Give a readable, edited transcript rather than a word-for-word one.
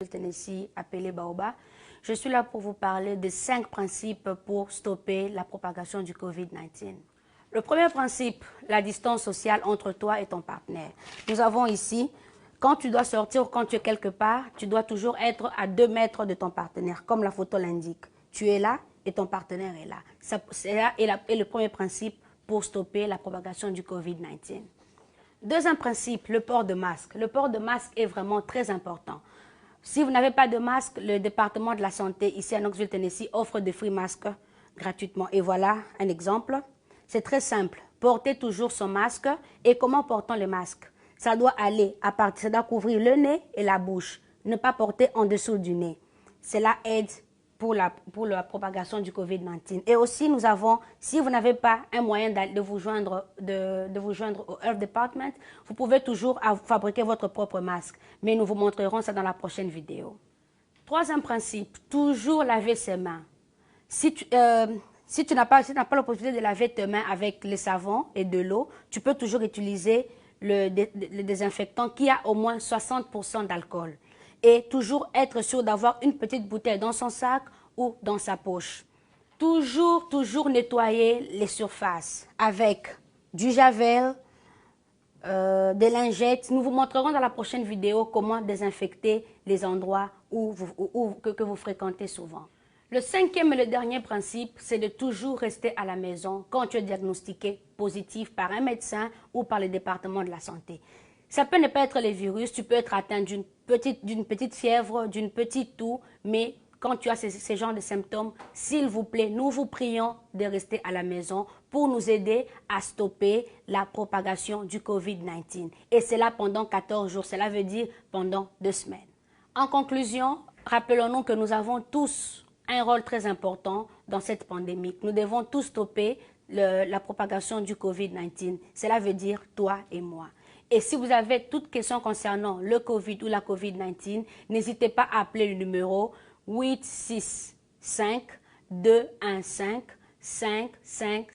Knoxville, Tennessee, appelé Baobab. Je suis là pour vous parler de 5 principes pour stopper la propagation du COVID-19. Le premier principe, la distance sociale entre toi et ton partenaire. Nous avons ici, quand tu dois sortir ou quand tu es quelque part, tu dois toujours être à 2 mètres de ton partenaire, comme la photo l'indique. Tu es là et ton partenaire est là. C'est là est le premier principe pour stopper la propagation du COVID-19. Deuxième principe, le port de masque. Le port de masque est vraiment très important. Si vous n'avez pas de masque, le département de la santé ici à Knoxville, Tennessee offre des free masques gratuitement. Et voilà un exemple. C'est très simple. Portez toujours son masque. Et comment portons le masque? Ça doit aller à partir, ça doit couvrir le nez et la bouche. Ne pas porter en dessous du nez. Cela aide pour la propagation du COVID-19. Et aussi, nous avons, si vous n'avez pas un moyen de vous joindre au Health Department, vous pouvez toujours fabriquer votre propre masque. Mais nous vous montrerons ça dans la prochaine vidéo. Troisième principe, toujours laver ses mains. Si tu n'as pas la possibilité de laver tes mains avec le savon et de l'eau, tu peux toujours utiliser le désinfectant qui a au moins 60% d'alcool. Et toujours être sûr d'avoir une petite bouteille dans son sac ou dans sa poche. Toujours nettoyer les surfaces avec du javel, des lingettes. Nous vous montrerons dans la prochaine vidéo comment désinfecter les endroits que vous fréquentez souvent. Le cinquième et le dernier principe, c'est de toujours rester à la maison quand tu es diagnostiqué positif par un médecin ou par le département de la santé. Ça peut ne pas être les virus, tu peux être atteint d'une petite fièvre, d'une petite toux, mais quand tu as ces genres de symptômes, s'il vous plaît, nous vous prions de rester à la maison pour nous aider à stopper la propagation du COVID-19. Et cela pendant 14 jours, cela veut dire pendant 2 semaines. En conclusion, rappelons-nous que nous avons tous un rôle très important dans cette pandémie. Nous devons tous stopper la propagation du COVID-19. Cela veut dire toi et moi. Et si vous avez toute question concernant le COVID ou la COVID-19, n'hésitez pas à appeler le numéro 865 215 55